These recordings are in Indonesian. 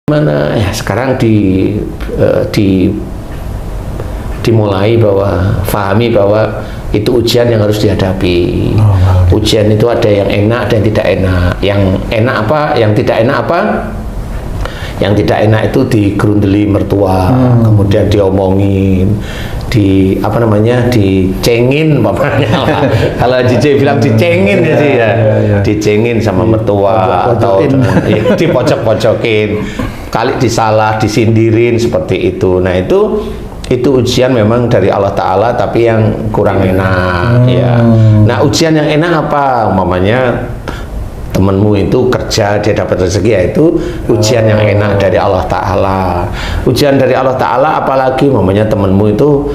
mana ya sekarang dimulai bahwa fahami bahwa itu ujian yang harus dihadapi. Ujian itu ada yang enak dan tidak enak. Yang enak apa? Yang tidak enak apa? Yang tidak enak itu digerundeli mertua, kemudian diomongin, dicengin bapaknya lah. Kalau DJ bilang dicengin jadi ya, dicengin sama mertua atau ya, dipojok-pojokin, kali disalah, disindirin seperti itu. Nah itu ujian memang dari Allah Ta'ala tapi yang kurang enak ya. Nah ujian yang enak apa? Umpamanya temenmu itu kerja dia dapat rezeki, yaitu ujian yang enak dari Allah Ta'ala. Ujian dari Allah Ta'ala apalagi umpamanya temenmu itu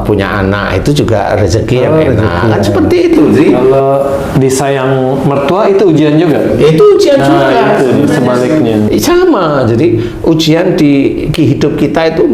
punya anak, itu juga rezeki yang enak kan seperti itu sih. Kalau disayang mertua itu ujian juga? Itu ujian juga. Itu sebaliknya sama, jadi ujian di hidup kita itu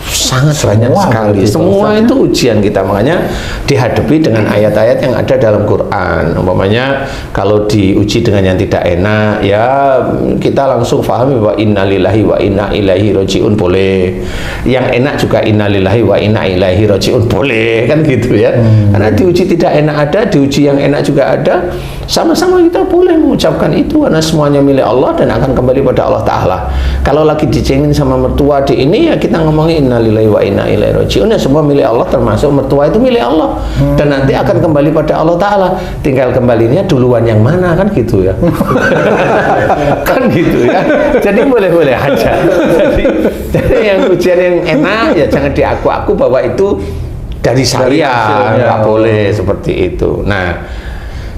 sangat banyak sekali. Semua itu ujian kita, makanya dihadapi dengan ayat-ayat yang ada dalam Quran. Umpamanya kalau diuji dengan yang tidak enak, ya kita langsung pahami bahwa innalillahi wa inna ilaihi rajiun boleh. Yang enak juga innalillahi wa inna ilaihi rajiun boleh, kan gitu ya. Karena diuji tidak enak ada, diuji yang enak juga ada. Sama-sama kita boleh mengucapkan itu karena semuanya milik Allah dan akan kembali pada Allah Ta'ala. Kalau lagi dicengin sama mertua di ini, ya kita ngomongin innalillahi wa inna ilaihi rajiun, ya semua milik Allah termasuk mertua itu milik Allah dan nanti akan kembali pada Allah Ta'ala. Tinggal kembalinya duluan yang mana, kan gitu ya. Kan gitu ya. Jadi boleh-boleh aja. Jadi yang ujian yang enak ya jangan diaku-aku bahwa itu dari saya, nggak boleh seperti itu. Nah,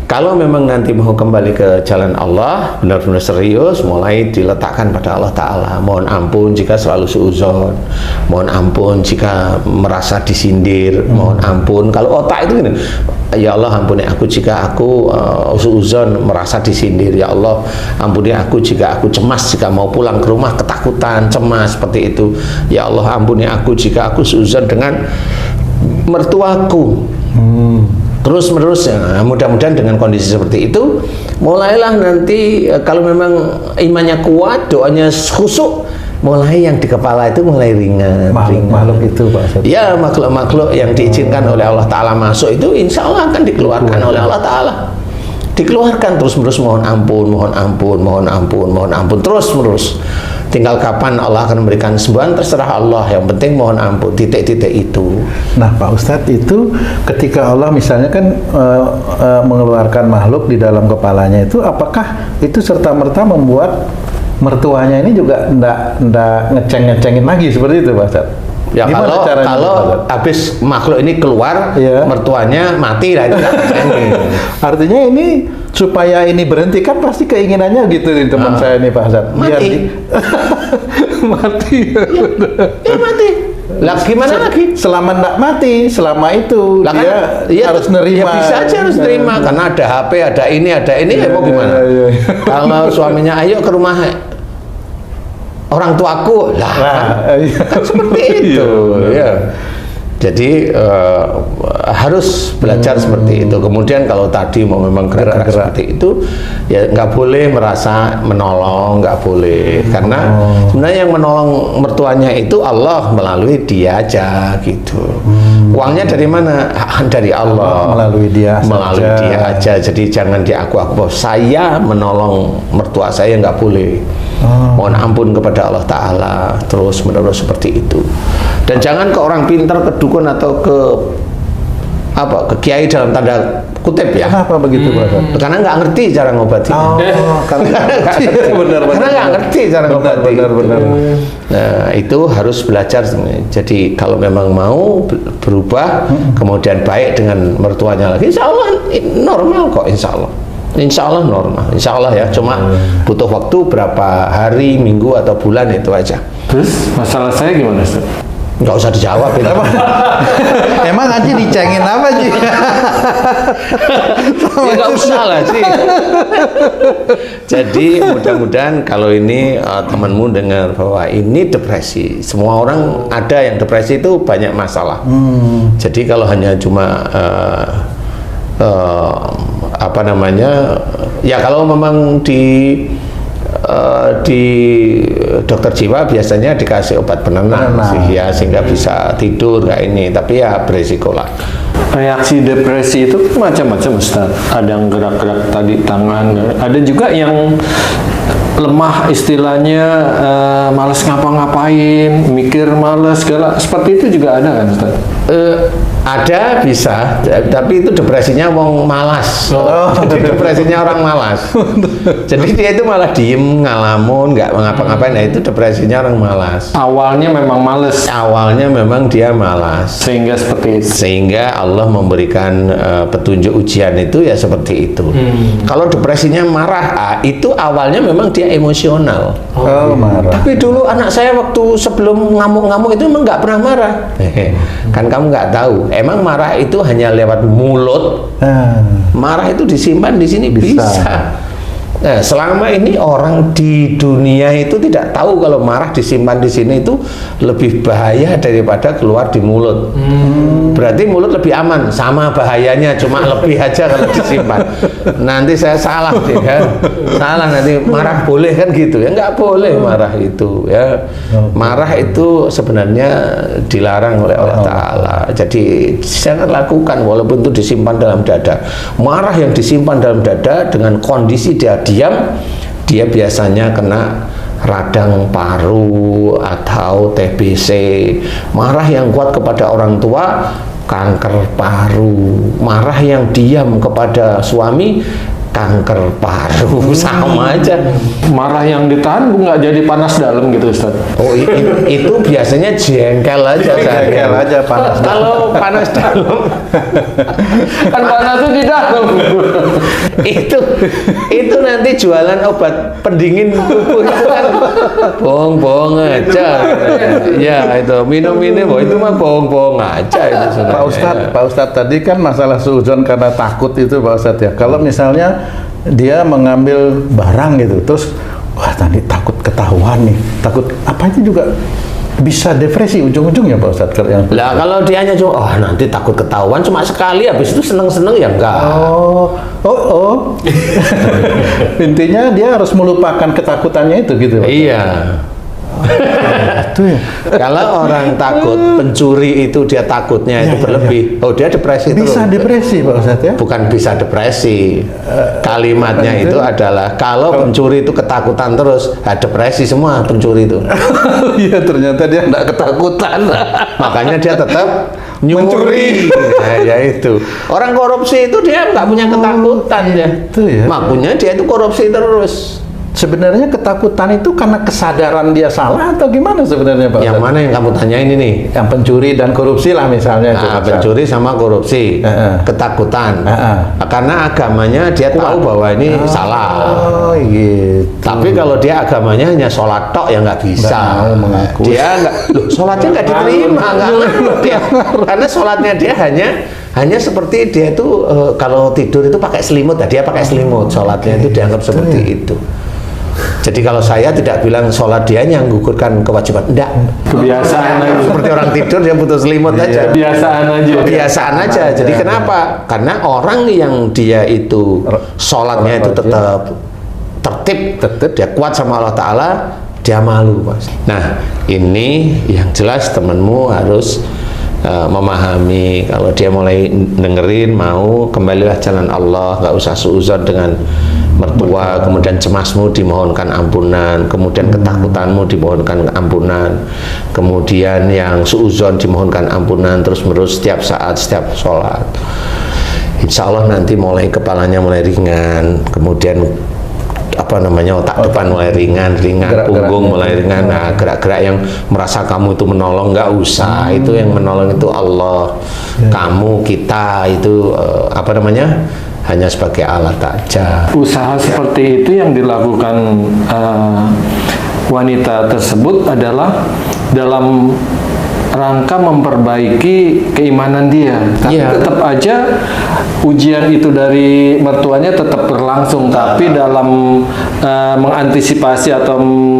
kalau memang nanti mau kembali ke jalan Allah, benar-benar serius, mulai diletakkan pada Allah Ta'ala. Mohon ampun jika selalu suuzon, mohon ampun jika merasa disindir, mohon ampun. Kalau otak itu gini, ya Allah ampuni aku jika aku suuzon, merasa disindir. Ya Allah ampuni aku jika aku cemas, jika mau pulang ke rumah ketakutan, cemas, seperti itu. Ya Allah ampuni aku jika aku suuzon dengan mertuaku. Terus menerus ya, mudah-mudahan dengan kondisi seperti itu mulailah nanti kalau memang imannya kuat, doanya khusyuk, mulai yang di kepala itu mulai ringan. Makhluk itu Pak Ustadz. Ya makhluk-makhluk yang diizinkan oleh Allah Ta'ala masuk itu insya Allah akan dikeluarkan oleh Allah Ta'ala. Dikeluarkan terus menerus, mohon ampun, mohon ampun, mohon ampun, mohon ampun, terus menerus. Tinggal kapan Allah akan memberikan sembuhan terserah Allah, yang penting mohon ampun, titik-titik itu. Nah Pak Ustadz, itu ketika Allah misalnya kan mengeluarkan makhluk di dalam kepalanya itu, apakah itu serta-merta membuat mertuanya ini juga ndak ngeceng-ngecengin lagi seperti itu Pak Ustadz? Ya kalau habis makhluk ini keluar, mertuanya mati lah itu. Artinya ini supaya ini berhenti, kan pasti keinginannya gitu nih teman saya nih Pak Ustadz. Mati. Mati. Ya mati. Lah gimana lagi? Selama enggak mati, selama itu lah dia harus nerima. Ya bisa aja harus nerima karena ada HP, ada ini, ya mau gimana? Kalau suaminya ayo ke rumah orang tuaku lah, kan seperti itu ya. Jadi harus belajar seperti itu. Kemudian kalau tadi mau memang gerak-gerak seperti itu, ya nggak boleh merasa menolong, nggak boleh. Karena sebenarnya yang menolong mertuanya itu Allah melalui dia aja gitu. Uangnya dari mana? Dari Allah. Melalui dia aja. Jadi jangan diaku-aku bahwa saya menolong mertua saya, nggak boleh. Mohon ampun kepada Allah Ta'ala terus menerus seperti itu. Dan jangan ke orang pintar, ke dukun atau ke kiai dalam tanda kutip ya. Kenapa begitu Pak? Karena nggak ngerti cara ngobati. Karena nggak ngerti cara ngobati. Benar. Nah itu harus belajar. Jadi kalau memang mau berubah, kemudian baik dengan mertuanya lagi, insya Allah normal kok, insya Allah. Insya Allah normal, insya Allah ya. Cuma butuh waktu berapa hari, minggu atau bulan itu aja. Terus masalah saya gimana Ustaz? Nggak usah dijawab ya. Emang Haji dicengin apa sih? Ya nggak usah lah sih. Jadi mudah-mudahan kalau ini temanmu dengar bahwa ini depresi. Semua orang ada yang depresi itu banyak masalah. Jadi kalau hanya cuma ya kalau memang di dokter jiwa biasanya dikasih obat penenang sih ya, sehingga bisa tidur kayak ini, tapi ya beresiko lah. Reaksi depresi itu macam-macam Ustaz. Ada yang gerak-gerak tadi tangan, ada juga yang lemah istilahnya, malas ngapa-ngapain, mikir malas segala, seperti itu juga ada kan Ustaz? Ada bisa, tapi itu depresinya wong malas. Jadi depresinya orang malas. Jadi dia itu malah diem, ngalamun, nggak ngapa-ngapain. Nah itu depresinya orang malas. Awalnya memang males, Awalnya memang dia malas. sehingga seperti itu. Sehingga Allah memberikan petunjuk ujian itu ya seperti itu. Kalau depresinya marah, itu awalnya memang dia emosional. Marah. Tapi dulu anak saya waktu sebelum ngamuk-ngamuk itu memang nggak pernah marah. Kan kamu nggak tahu. Emang marah itu hanya lewat mulut. Marah itu disimpan di sini bisa. Nah, selama ini orang di dunia itu tidak tahu kalau marah disimpan di sini itu lebih bahaya daripada keluar di mulut. Berarti mulut lebih aman, sama bahayanya, cuma lebih aja kalau disimpan. Nanti saya salah deh ya. Salah nanti marah boleh kan gitu ya? Nggak boleh marah itu ya. Marah itu sebenarnya dilarang oleh Allah Ta'ala. Jadi jangan lakukan walaupun itu disimpan dalam dada. Marah yang disimpan dalam dada dengan kondisi dia diam, dia biasanya kena radang paru atau TBC. Marah yang kuat kepada orang tua, kanker paru. Marah yang diam kepada suami, kanker paru. Sama aja. Marah yang ditahan nggak jadi panas dalam gitu Ustaz? Oh itu biasanya jengkel aja. Jengkel aja panas. Kalau panas dalam Kan panasnya di dalam. itu nanti jualan obat pendingin tubuh itu kan bohong-bohong aja. Ya itu minum ini, itu mah bohong-bohong aja itu sebenarnya. Pak Ustadz tadi kan masalah suudzon karena takut itu Pak Ustadz ya. Kalau misalnya dia mengambil barang gitu, terus wah tadi takut ketahuan nih, takut apa itu juga bisa depresi ujung-ujungnya Pak Ustadz yang lah kalau dia hanya cuma nanti takut ketahuan cuma sekali, habis itu seneng-seneng ya enggak. Intinya dia harus melupakan ketakutannya itu gitu Pak. Iya. Itu ya. Kalau orang takut pencuri itu dia takutnya itu berlebih. Oh dia depresi Bisa terus. depresi Pak Ustadz ya. Bukan bisa depresi. Kalimatnya itu adalah kalau pencuri itu ketakutan terus, depresi semua pencuri itu. Iya ternyata dia enggak ketakutan. Makanya dia tetap nyuri. Nah, ya itu. Orang korupsi itu dia nggak punya ketakutan ya. Itu ya. Makanya dia itu korupsi terus. Sebenarnya ketakutan itu karena kesadaran dia salah atau gimana sebenarnya Pak? Yang mana yang kamu tanyain ini? Yang pencuri dan korupsi lah misalnya. Nah, pencuri sama korupsi, ketakutan. Karena agamanya dia tahu bahwa ini salah. Oh gitu. Tapi kalau dia agamanya hanya sholat tok ya nggak bisa. Nggak mau mengaku. Dia nggak, sholatnya nggak diterima, nggak ngaruh dia. Karena sholatnya dia hanya seperti dia itu kalau tidur itu pakai selimut, dia pakai selimut. Sholatnya itu dianggap seperti itu. Jadi kalau saya tidak bilang sholat dia yang menggugurkan kewajiban, enggak. Kebiasaan aja. Seperti orang tidur dia butuh selimut aja. Kebiasaan aja. Kebiasaan aja. Jadi kenapa? Karena orang yang dia itu sholatnya itu tetap tertib, dia kuat sama Allah Ta'ala, dia malu Mas. Nah ini yang jelas temanmu harus memahami kalau dia mulai dengerin mau kembalilah jalan Allah, nggak usah suudzon dengan mertua, kemudian cemasmu dimohonkan ampunan, kemudian ketakutanmu dimohonkan ampunan, kemudian yang suudzon dimohonkan ampunan terus menerus setiap saat setiap sholat. Insya Allah nanti mulai kepalanya mulai ringan, kemudian otak depan mulai ringan, punggung mulai ringan. Nah, gerak-gerak yang merasa kamu itu menolong nggak usah, itu yang menolong itu Allah. Kamu kita itu hanya sebagai alat aja. Usaha seperti itu yang dilakukan wanita tersebut adalah dalam rangka memperbaiki keimanan dia. Tapi Iya. tetap aja ujian itu dari mertuanya tetap berlangsung, tapi dalam mengantisipasi atau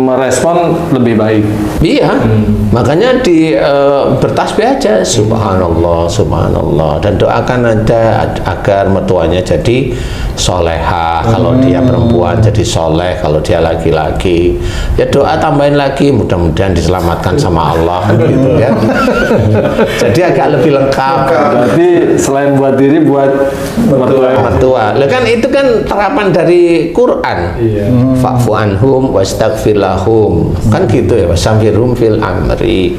merespon lebih baik. Iya, makanya bertasbih aja, subhanallah, subhanallah, dan doakan aja agar mertuanya jadi soleha, kalau dia perempuan jadi soleh, kalau dia laki-laki ya doa tambahin lagi, mudah-mudahan diselamatkan sama Allah, kan gitu ya. Jadi agak lebih lengkap. Berarti selain buat diri, buat Mertua. Lah kan itu kan terapan dari Quran. Fa'fu anhum wastaghfir lahum. Kan gitu ya, wasamfirum fil amri.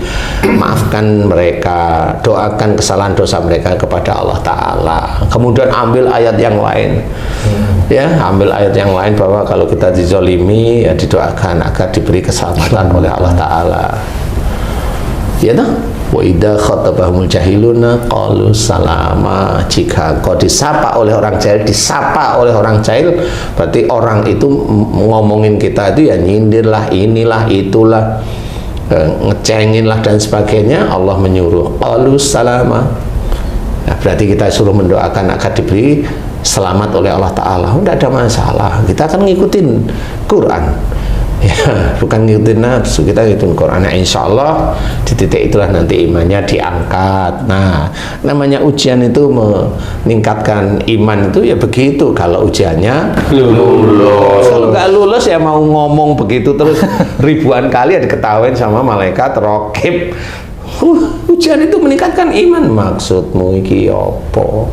Maafkan mereka, doakan kesalahan dosa mereka kepada Allah Ta'ala. Kemudian ambil ayat yang lain. Ya, ambil ayat yang lain bahwa kalau kita dizolimi ya didoakan agar diberi keselamatan oleh Allah Ta'ala. Ya toh? Wa idza khatabahumul jahiluna qalu salama. Jika kau disapa oleh orang jahil, berarti orang itu ngomongin kita itu ya nyindir lah, inilah, itulah, ngecengin lah dan sebagainya. Allah menyuruh qalu salama. Nah, berarti kita suruh mendoakan agar diberi selamat oleh Allah Ta'ala. Tidak ada masalah, kita akan ngikutin Quran ya, bukan ngikutin nafsu, kita ngikutin Quran. Nah, insya Allah di titik itulah nanti imannya diangkat. Nah, namanya ujian itu meningkatkan iman itu ya begitu. Kalau ujiannya lulus, kalau nggak lulus ya mau ngomong begitu terus ribuan kali ya diketawain sama malaikat raqib. Ujian itu meningkatkan iman, maksudmu iki apa?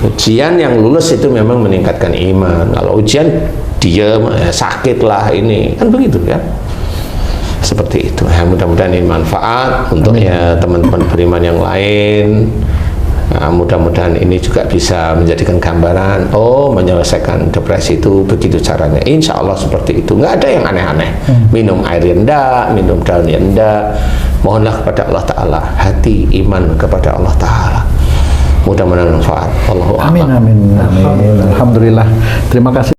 Ujian yang lulus itu memang meningkatkan iman. Kalau ujian diam, sakit lah ini, kan begitu ya. Seperti itu. Ya, mudah-mudahan ini manfaat untuk ya teman-teman beriman yang lain. Nah, mudah-mudahan ini juga bisa menjadikan gambaran, oh menyelesaikan depresi itu begitu caranya. Insya Allah seperti itu, nggak ada yang aneh-aneh. Minum air rendah, minum daun rendah. Mohonlah kepada Allah Ta'ala hati iman kepada Allah Ta'ala. Mudah-mudahan manfaat. Allahu a'lam. Amin, amin, amin. Alhamdulillah. Terima kasih.